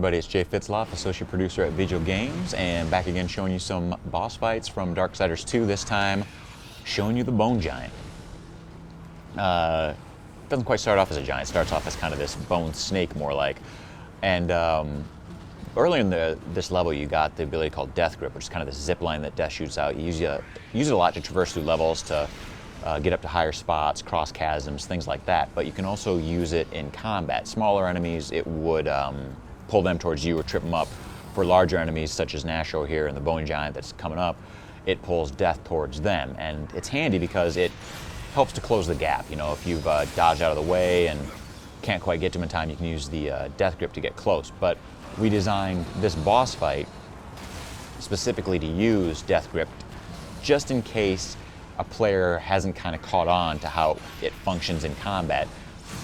everybody, it's Jay Fitzloff, associate producer at Vigil Games, and back again showing you some boss fights from Darksiders 2, this time showing you the Bone Giant. Doesn't quite start off as a giant, it starts off as kind of this bone snake more like. And earlier in this level you got the ability called Death Grip, which is kind of this zip line that Death shoots out. You use it a lot to traverse through levels, to get up to higher spots, cross chasms, things like that. But you can also use it in combat. Smaller enemies, it would pull them towards you or trip them up. For larger enemies, such as Nashor here and the Bone Giant that's coming up, it pulls Death towards them. And it's handy because it helps to close the gap. You know, if you've dodged out of the way and can't quite get to them in time, you can use the Death Grip to get close. But we designed this boss fight specifically to use Death Grip just in case a player hasn't kind of caught on to how it functions in combat.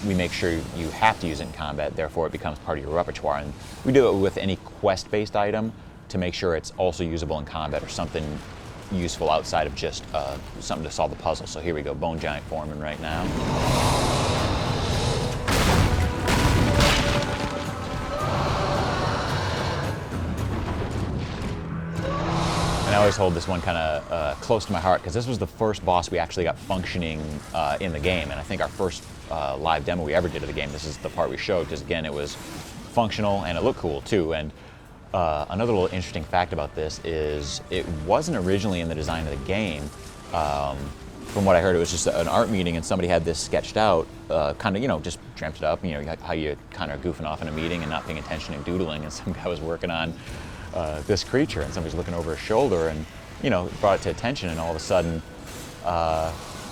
We make sure you have to use it in combat, therefore it becomes part of your repertoire. And we do it with any quest-based item to make sure it's also usable in combat or something useful outside of just something to solve the puzzle. So here we go, Bone Giant forming right now. I always hold this one kind of close to my heart because this was the first boss we actually got functioning in the game, and I think our first live demo we ever did of the game, this is the part we showed because again it was functional and it looked cool too. And another little interesting fact about this is it wasn't originally in the design of the game. From what I heard, it was just an art meeting and somebody had this sketched out, kind of, you know, just dreamt it up, you know, how you kind of goofing off in a meeting and not paying attention and doodling, and some guy was working on this creature and somebody's looking over his shoulder and, you know, brought it to attention, and all of a sudden,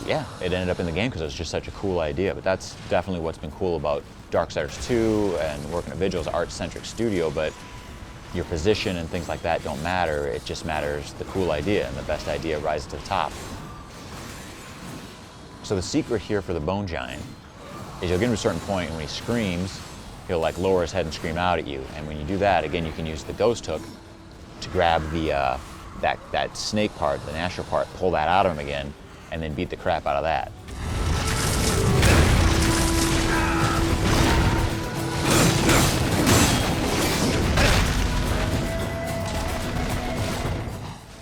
yeah, it ended up in the game because it was just such a cool idea. But that's definitely what's been cool about Darksiders 2 and working at Vigil's art-centric studio, but your position and things like that don't matter. It just matters the cool idea, and the best idea rises to the top. So the secret here for the Bone Giant is you'll get to a certain point and when he screams, he'll like lower his head and scream out at you. And when you do that, again, you can use the Ghost Hook to grab the that snake part, the Nashor part, pull that out of him again, and then beat the crap out of that.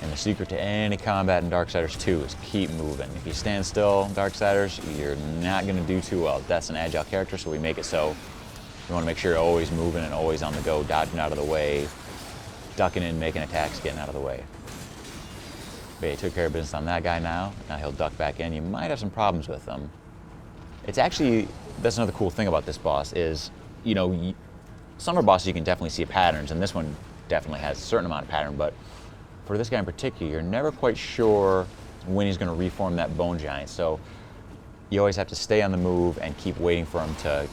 And the secret to any combat in Darksiders 2 is keep moving. If you stand still in Darksiders, you're not going to do too well. That's an agile character, so we make it so you want to make sure you're always moving and always on the go, dodging out of the way, ducking in, making attacks, getting out of the way. But you took care of business on that guy now. Now he'll duck back in. You might have some problems with him. It's actually, that's another cool thing about this boss is, you know, some of our bosses you can definitely see patterns, and this one definitely has a certain amount of pattern, but for this guy in particular, you're never quite sure when he's going to reform that Bone Giant. So you always have to stay on the move and keep waiting for him to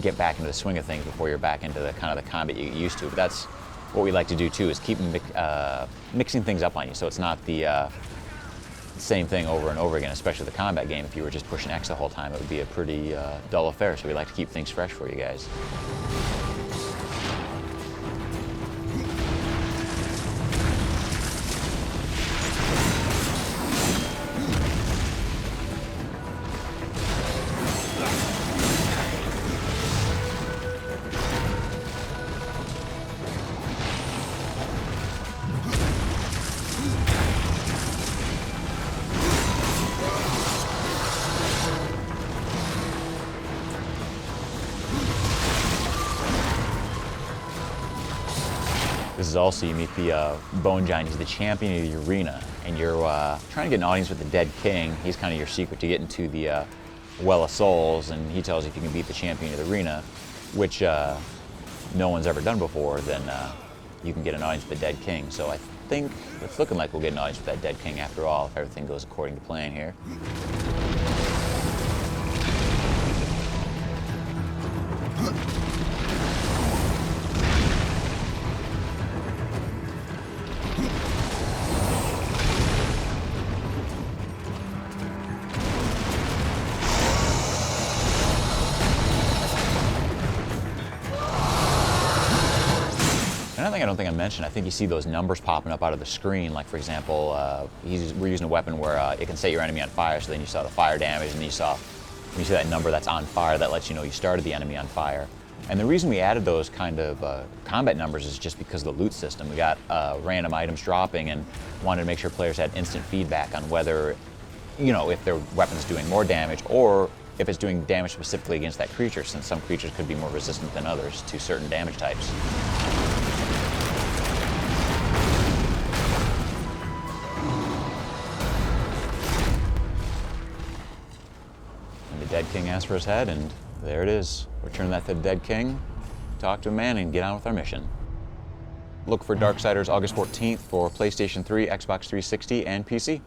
get back into the swing of things before you're back into the kind of the combat you get used to. But that's what we like to do too, is keep mixing things up on you, so it's not the same thing over and over again, especially the combat game. If you were just pushing X the whole time, it would be a pretty dull affair, so we like to keep things fresh for you guys. This is also, you meet the Bone Giant. He's the champion of the arena, and you're trying to get an audience with the Dead King. He's kind of your secret to get into the Well of Souls, and he tells you if you can beat the champion of the arena, which no one's ever done before, then you can get an audience with the Dead King. So I think it's looking like we'll get an audience with that Dead King after all, if everything goes according to plan here. Another thing I don't think I mentioned, I think you see those numbers popping up out of the screen. Like for example, we're using a weapon where it can set your enemy on fire, so then you saw the fire damage, and when you see that number that's on fire, that lets you know you started the enemy on fire. And the reason we added those kind of combat numbers is just because of the loot system. We got random items dropping and wanted to make sure players had instant feedback on whether, you know, if their weapon's doing more damage or if it's doing damage specifically against that creature, since some creatures could be more resistant than others to certain damage types. And the Dead King asked for his head, and there it is. Return that to the Dead King, talk to a man, and get on with our mission. Look for Darksiders August 14th for PlayStation 3, Xbox 360, and PC.